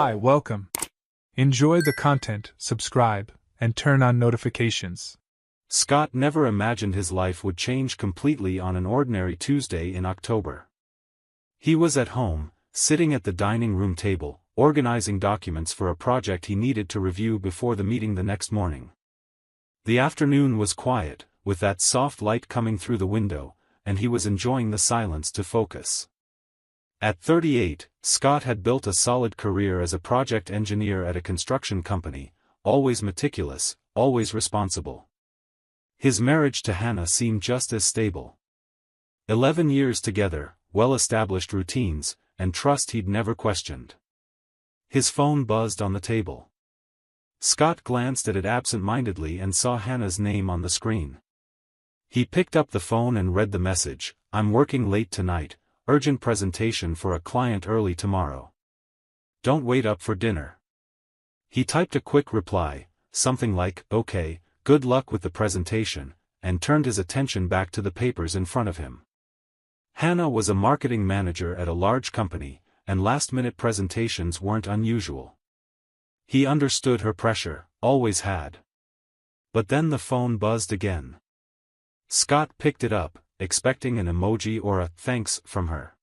Hi, welcome. Enjoy the content, subscribe, and turn on notifications. Scott never imagined his life would change completely on an ordinary Tuesday in October. He was at home, sitting at the dining room table, organizing documents for a project he needed to review before the meeting the next morning. The afternoon was quiet, with that soft light coming through the window, and he was enjoying the silence to focus. At 38, Scott had built a solid career as a project engineer at a construction company, always meticulous, always responsible. His marriage to Hannah seemed just as stable. 11 years together, well-established routines, and trust he'd never questioned. His phone buzzed on the table. Scott glanced at it absent-mindedly and saw Hannah's name on the screen. He picked up the phone and read the message, "I'm working late tonight, urgent presentation for a client early tomorrow. Don't wait up for dinner." He typed a quick reply, something like, "Okay, good luck with the presentation," and turned his attention back to the papers in front of him. Hannah was a marketing manager at a large company, and last-minute presentations weren't unusual. He understood her pressure, always had. But then the phone buzzed again. Scott picked it up, expecting an emoji or a "thanks" from her.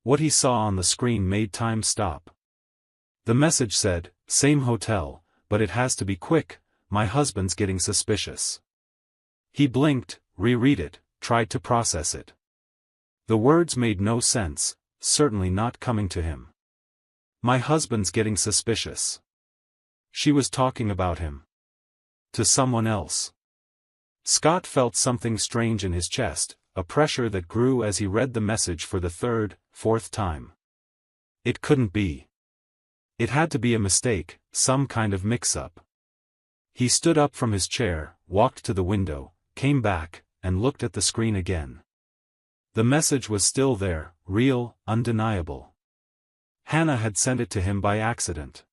What he saw on the screen made time stop. The message said, "Same hotel, but it has to be quick, my husband's getting suspicious." He blinked, reread it, tried to process it. The words made no sense, certainly not coming to him. My husband's getting suspicious. She was talking about him. To someone else. Scott felt something strange in his chest, a pressure that grew as he read the message for the third, fourth time. It couldn't be. It had to be a mistake, some kind of mix-up. He stood up from his chair, walked to the window, came back, and looked at the screen again. The message was still there, real, undeniable. Hannah had sent it to him by accident.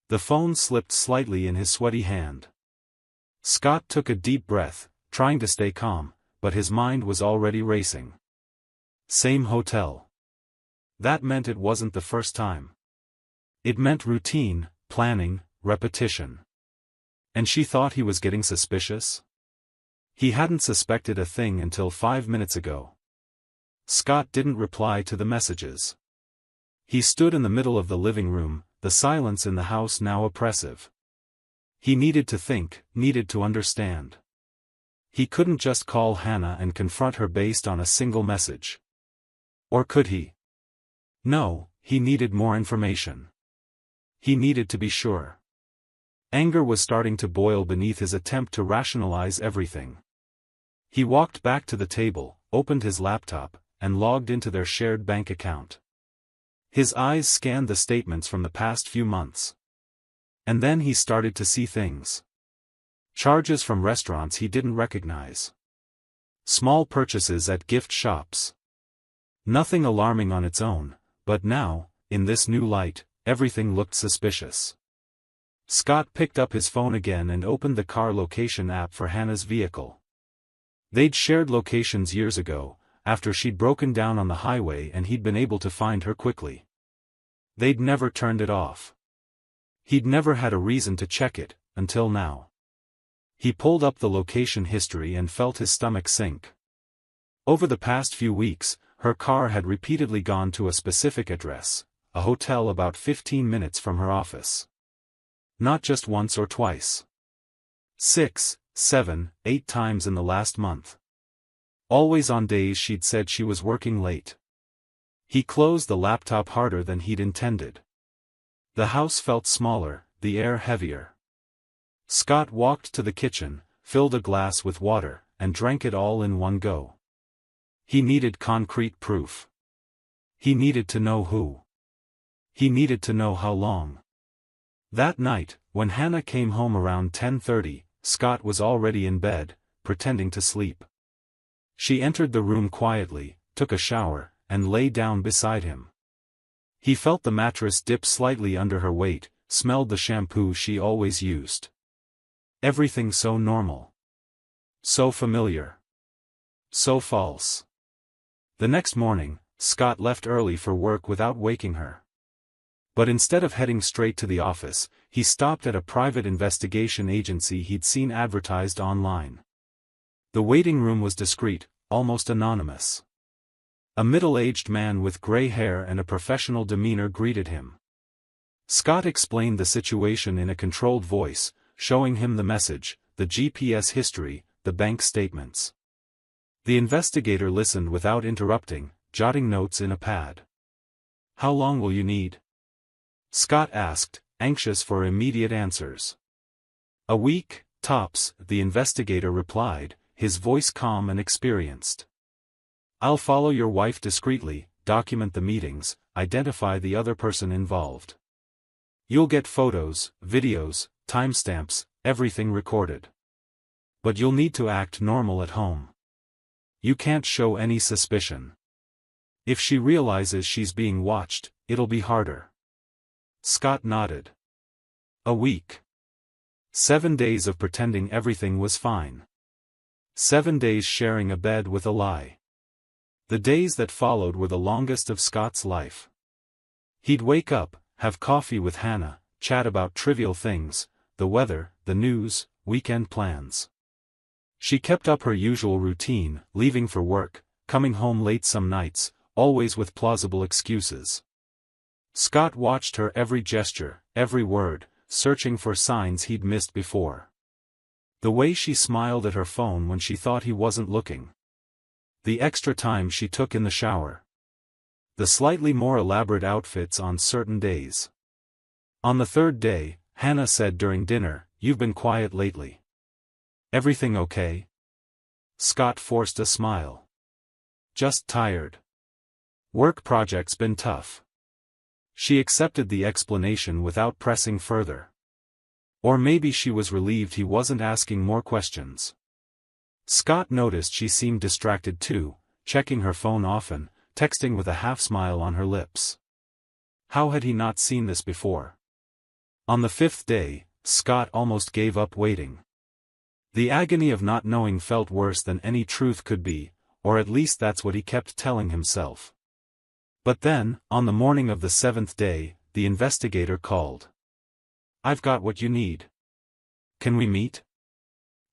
The phone slipped slightly in his sweaty hand. Scott took a deep breath, trying to stay calm, but his mind was already racing. Same hotel. That meant it wasn't the first time. It meant routine, planning, repetition. And she thought he was getting suspicious? He hadn't suspected a thing until 5 minutes ago. Scott didn't reply to the messages. He stood in the middle of the living room, the silence in the house now oppressive. He needed to think, needed to understand. He couldn't just call Hannah and confront her based on a single message. Or could he? No, he needed more information. He needed to be sure. Anger was starting to boil beneath his attempt to rationalize everything. He walked back to the table, opened his laptop, and logged into their shared bank account. His eyes scanned the statements from the past few months. And then he started to see things. Charges from restaurants he didn't recognize. Small purchases at gift shops. Nothing alarming on its own, but now, in this new light, everything looked suspicious. Scott picked up his phone again and opened the car location app for Hannah's vehicle. They'd shared locations years ago, after she'd broken down on the highway and he'd been able to find her quickly. They'd never turned it off. He'd never had a reason to check it, until now. He pulled up the location history and felt his stomach sink. Over the past few weeks, her car had repeatedly gone to a specific address, a hotel about 15 minutes from her office. Not just once or twice. 6, 7, 8 times in the last month. Always on days she'd said she was working late. He closed the laptop harder than he'd intended. The house felt smaller, the air heavier. Scott walked to the kitchen, filled a glass with water, and drank it all in one go. He needed concrete proof. He needed to know who. He needed to know how long. That night, when Hannah came home around 10:30, Scott was already in bed, pretending to sleep. She entered the room quietly, took a shower, and lay down beside him. He felt the mattress dip slightly under her weight, smelled the shampoo she always used. Everything so normal. So familiar. So false. The next morning, Scott left early for work without waking her. But instead of heading straight to the office, he stopped at a private investigation agency he'd seen advertised online. The waiting room was discreet, almost anonymous. A middle-aged man with gray hair and a professional demeanor greeted him. Scott explained the situation in a controlled voice, showing him the message, the GPS history, the bank statements. The investigator listened without interrupting, jotting notes in a pad. "How long will you need?" Scott asked, anxious for immediate answers. "A week, tops," the investigator replied, his voice calm and experienced. "I'll follow your wife discreetly, document the meetings, identify the other person involved. You'll get photos, videos, timestamps, everything recorded. But you'll need to act normal at home. You can't show any suspicion. If she realizes she's being watched, it'll be harder." Scott nodded. A week. 7 days of pretending everything was fine. 7 days sharing a bed with a lie. The days that followed were the longest of Scott's life. He'd wake up, have coffee with Hannah, chat about trivial things, the weather, the news, weekend plans. She kept up her usual routine, leaving for work, coming home late some nights, always with plausible excuses. Scott watched her every gesture, every word, searching for signs he'd missed before. The way she smiled at her phone when she thought he wasn't looking. The extra time she took in the shower. The slightly more elaborate outfits on certain days. On the third day, Hannah said during dinner, "You've been quiet lately. Everything okay?" Scott forced a smile. "Just tired. Work project's been tough." She accepted the explanation without pressing further. Or maybe she was relieved he wasn't asking more questions. Scott noticed she seemed distracted too, checking her phone often, texting with a half-smile on her lips. How had he not seen this before? On the 5th day, Scott almost gave up waiting. The agony of not knowing felt worse than any truth could be, or at least that's what he kept telling himself. But then, on the morning of the 7th day, the investigator called. "I've got what you need. Can we meet?"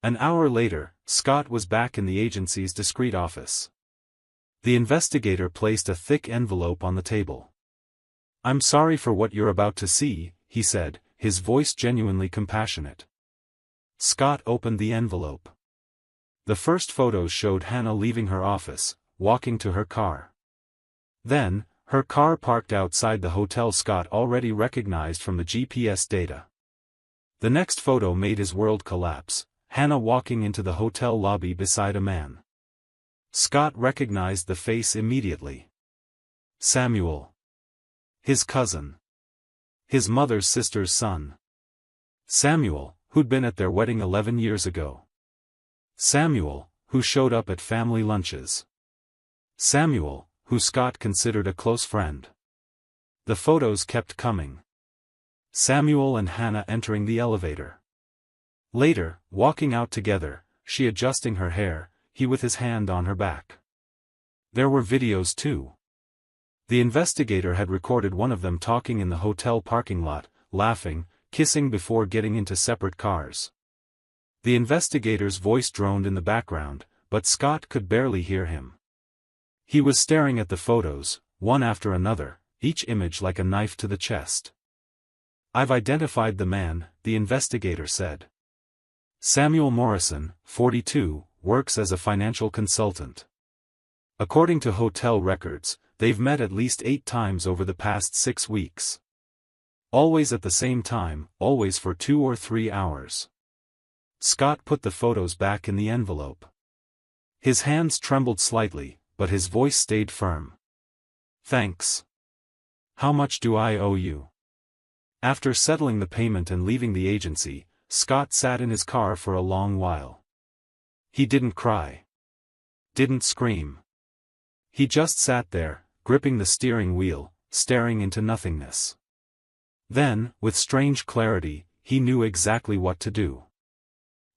An hour later, Scott was back in the agency's discreet office. The investigator placed a thick envelope on the table. "I'm sorry for what you're about to see," he said, his voice genuinely compassionate. Scott opened the envelope. The first photos showed Hannah leaving her office, walking to her car. Then, her car parked outside the hotel Scott already recognized from the GPS data. The next photo made his world collapse, Hannah walking into the hotel lobby beside a man. Scott recognized the face immediately. Samuel. His cousin. His mother's sister's son. Samuel, who'd been at their wedding 11 years ago. Samuel, who showed up at family lunches. Samuel, who Scott considered a close friend. The photos kept coming. Samuel and Hannah entering the elevator. Later, walking out together, she adjusting her hair, he with his hand on her back. There were videos too. The investigator had recorded one of them talking in the hotel parking lot, laughing, kissing before getting into separate cars. The investigator's voice droned in the background, but Scott could barely hear him. He was staring at the photos, one after another, each image like a knife to the chest. "I've identified the man," the investigator said. Samuel Morrison, 42, works as a financial consultant. According to hotel records, they've met at least 8 times over the past 6 weeks. Always at the same time, always for 2 or 3 hours. Scott put the photos back in the envelope. His hands trembled slightly, but his voice stayed firm. "Thanks. How much do I owe you?" After settling the payment and leaving the agency, Scott sat in his car for a long while. He didn't cry. Didn't scream. He just sat there, gripping the steering wheel, staring into nothingness. Then, with strange clarity, he knew exactly what to do.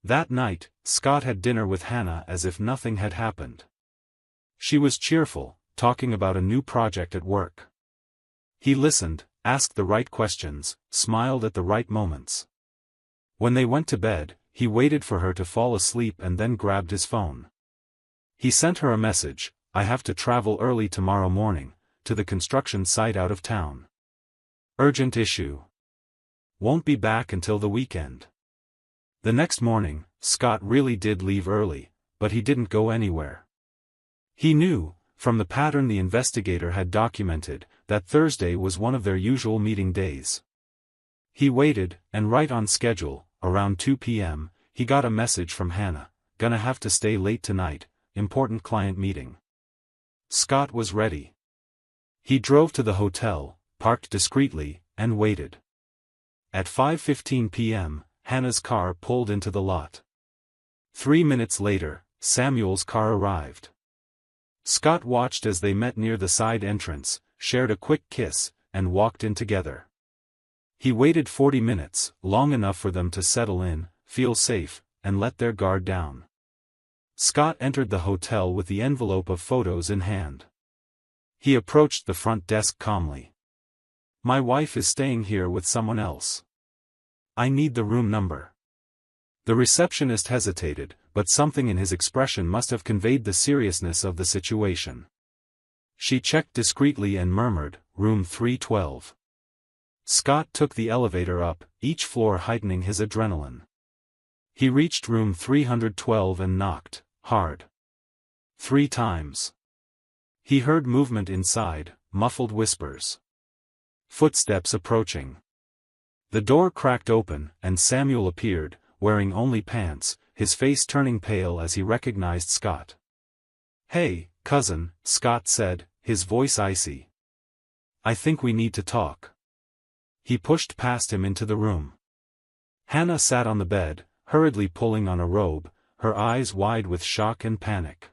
That night, Scott had dinner with Hannah as if nothing had happened. She was cheerful, talking about a new project at work. He listened, asked the right questions, smiled at the right moments. When they went to bed, he waited for her to fall asleep and then grabbed his phone. He sent her a message: "I have to travel early tomorrow morning, to the construction site out of town. Urgent issue. Won't be back until the weekend." The next morning, Scott really did leave early, but he didn't go anywhere. He knew, from the pattern the investigator had documented, that Thursday was one of their usual meeting days. He waited, and right on schedule, around 2 p.m., he got a message from Hannah: "Gonna have to stay late tonight, important client meeting." Scott was ready. He drove to the hotel, parked discreetly, and waited. At 5:15 p.m., Hannah's car pulled into the lot. 3 minutes later, Samuel's car arrived. Scott watched as they met near the side entrance, shared a quick kiss, and walked in together. He waited 40 minutes, long enough for them to settle in, feel safe, and let their guard down. Scott entered the hotel with the envelope of photos in hand. He approached the front desk calmly. "My wife is staying here with someone else. I need the room number." The receptionist hesitated, but something in his expression must have conveyed the seriousness of the situation. She checked discreetly and murmured, "Room 312. Scott took the elevator up, each floor heightening his adrenaline. He reached room 312 and knocked, hard. 3 times. He heard movement inside, muffled whispers. Footsteps approaching. The door cracked open, and Samuel appeared, wearing only pants, his face turning pale as he recognized Scott. "Hey, cousin," Scott said, his voice icy. "I think we need to talk." He pushed past him into the room. Hannah sat on the bed, hurriedly pulling on a robe, her eyes wide with shock and panic.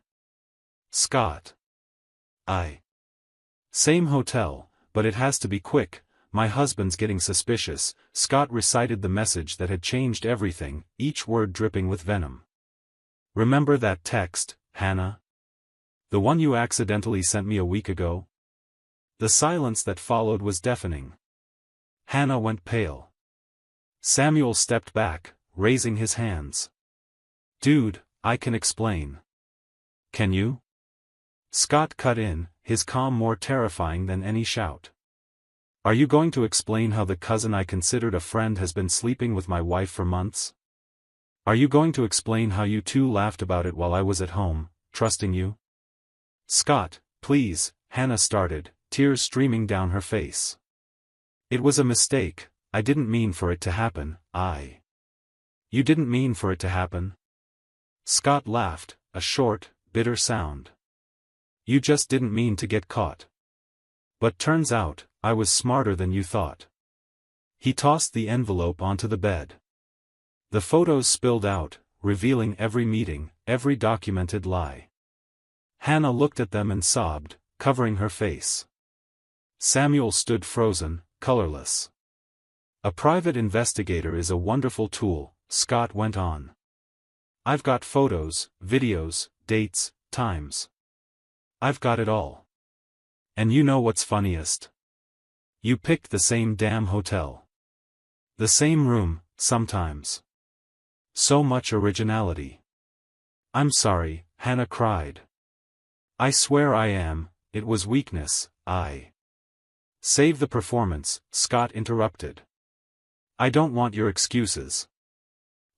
"Scott. Same hotel, but it has to be quick. My husband's getting suspicious." Scott recited the message that had changed everything, each word dripping with venom. "Remember that text, Hannah? The one you accidentally sent me a week ago?" The silence that followed was deafening. Hannah went pale. Samuel stepped back, raising his hands. "Dude, I can explain." "Can you?" Scott cut in, his calm more terrifying than any shout. "Are you going to explain how the cousin I considered a friend has been sleeping with my wife for months? Are you going to explain how you two laughed about it while I was at home, trusting you?" "Scott, please," Hannah started, tears streaming down her face. "It was a mistake. I didn't mean for it to happen. You didn't mean for it to happen?" Scott laughed, a short, bitter sound. "You just didn't mean to get caught. But turns out, I was smarter than you thought." He tossed the envelope onto the bed. The photos spilled out, revealing every meeting, every documented lie. Hannah looked at them and sobbed, covering her face. Samuel stood frozen, colorless. "A private investigator is a wonderful tool," Scott went on. "I've got photos, videos, dates, times. I've got it all. And you know what's funniest? You picked the same damn hotel. The same room, sometimes. So much originality." "I'm sorry," Hannah cried. "I swear I am, it was weakness, Save the performance," Scott interrupted. "I don't want your excuses.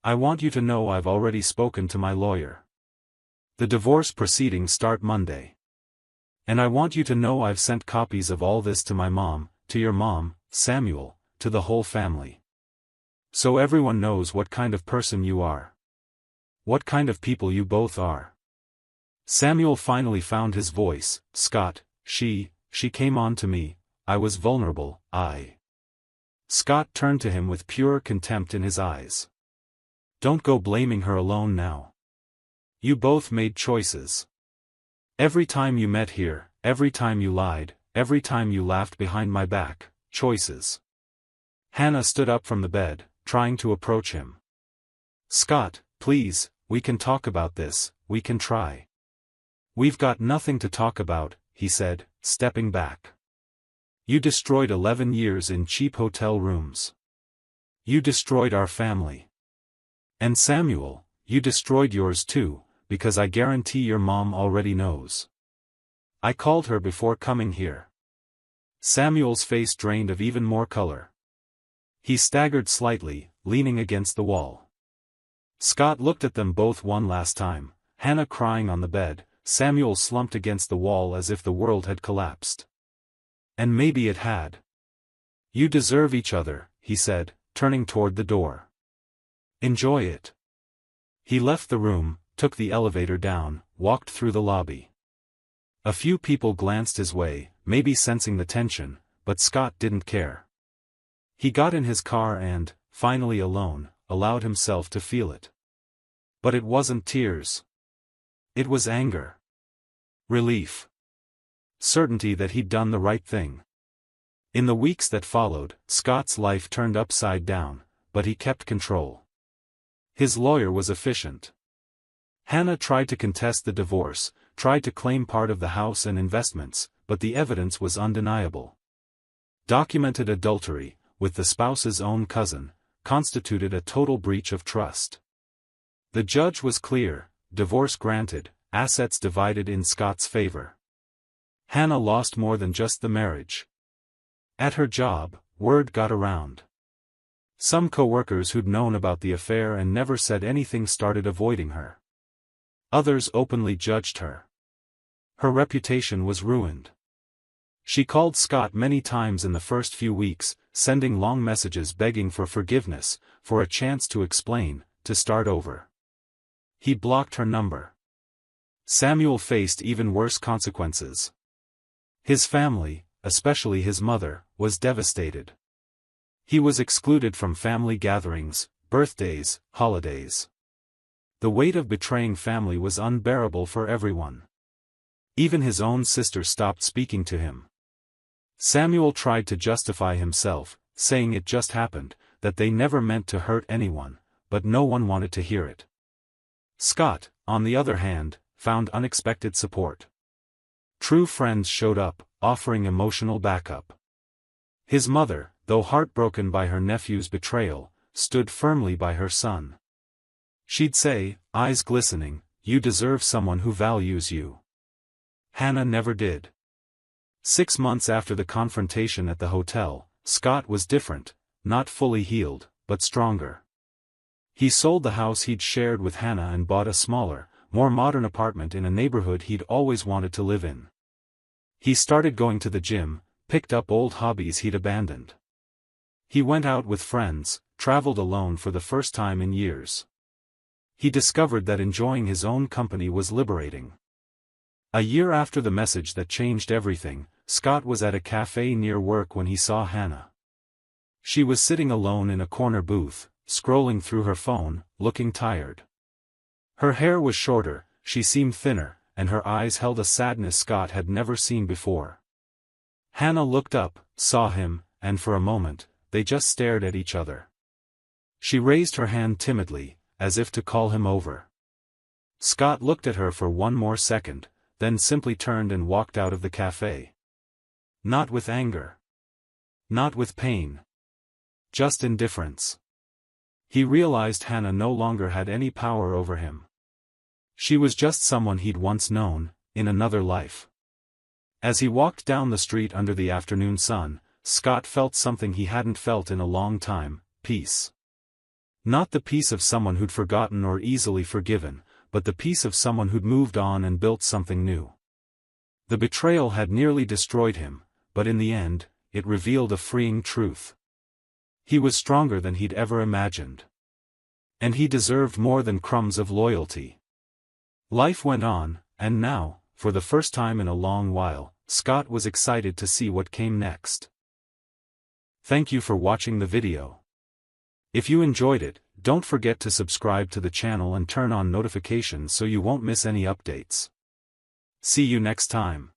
I want you to know I've already spoken to my lawyer. The divorce proceedings start Monday. And I want you to know I've sent copies of all this to my mom, to your mom, Samuel, to the whole family. So everyone knows what kind of person you are. What kind of people you both are." Samuel finally found his voice. "Scott, she came on to me. I was vulnerable, Scott turned to him with pure contempt in his eyes. "Don't go blaming her alone now. You both made choices. Every time you met here, every time you lied, every time you laughed behind my back, choices." Hannah stood up from the bed, trying to approach him. "Scott, please, we can talk about this, we can try." "We've got nothing to talk about," he said, stepping back. You destroyed 11 years in cheap hotel rooms. You destroyed our family. And Samuel, you destroyed yours too, because I guarantee your mom already knows. I called her before coming here. Samuel's face drained of even more color. He staggered slightly, leaning against the wall. Scott looked at them both one last time, Hannah crying on the bed, Samuel slumped against the wall as if the world had collapsed. And maybe it had. You deserve each other, he said, turning toward the door. Enjoy it. He left the room, took the elevator down, walked through the lobby. A few people glanced his way, maybe sensing the tension, but Scott didn't care. He got in his car and, finally alone, allowed himself to feel it. But it wasn't tears. It was anger. Relief. Certainty that he'd done the right thing. In the weeks that followed, Scott's life turned upside down, but he kept control. His lawyer was efficient. Hannah tried to contest the divorce, tried to claim part of the house and investments, but the evidence was undeniable. Documented adultery, with the spouse's own cousin, constituted a total breach of trust. The judge was clear, divorce granted, assets divided in Scott's favor. Hannah lost more than just the marriage. At her job, word got around. Some co-workers who'd known about the affair and never said anything started avoiding her. Others openly judged her. Her reputation was ruined. She called Scott many times in the first few weeks, sending long messages begging for forgiveness, for a chance to explain, to start over. He blocked her number. Samuel faced even worse consequences. His family, especially his mother, was devastated. He was excluded from family gatherings, birthdays, holidays. The weight of betraying family was unbearable for everyone. Even his own sister stopped speaking to him. Samuel tried to justify himself, saying it just happened, that they never meant to hurt anyone, but no one wanted to hear it. Scott, on the other hand, found unexpected support. True friends showed up, offering emotional backup. His mother, though heartbroken by her nephew's betrayal, stood firmly by her son. She'd say, eyes glistening, "You deserve someone who values you." Hannah never did. 6 months after the confrontation at the hotel, Scott was different, not fully healed, but stronger. He sold the house he'd shared with Hannah and bought a smaller, more modern apartment in a neighborhood he'd always wanted to live in. He started going to the gym, picked up old hobbies he'd abandoned. He went out with friends, traveled alone for the first time in years. He discovered that enjoying his own company was liberating. A year after the message that changed everything, Scott was at a cafe near work when he saw Hannah. She was sitting alone in a corner booth, scrolling through her phone, looking tired. Her hair was shorter, she seemed thinner, and her eyes held a sadness Scott had never seen before. Hannah looked up, saw him, and for a moment, they just stared at each other. She raised her hand timidly, as if to call him over. Scott looked at her for one more second, then simply turned and walked out of the cafe. Not with anger. Not with pain. Just indifference. He realized Hannah no longer had any power over him. She was just someone he'd once known, in another life. As he walked down the street under the afternoon sun, Scott felt something he hadn't felt in a long time, peace. Not the peace of someone who'd forgotten or easily forgiven, but the peace of someone who'd moved on and built something new. The betrayal had nearly destroyed him, but in the end, it revealed a freeing truth. He was stronger than he'd ever imagined. And he deserved more than crumbs of loyalty. Life went on, and now, for the first time in a long while, Scott was excited to see what came next. Thank you for watching the video. If you enjoyed it, don't forget to subscribe to the channel and turn on notifications so you won't miss any updates. See you next time.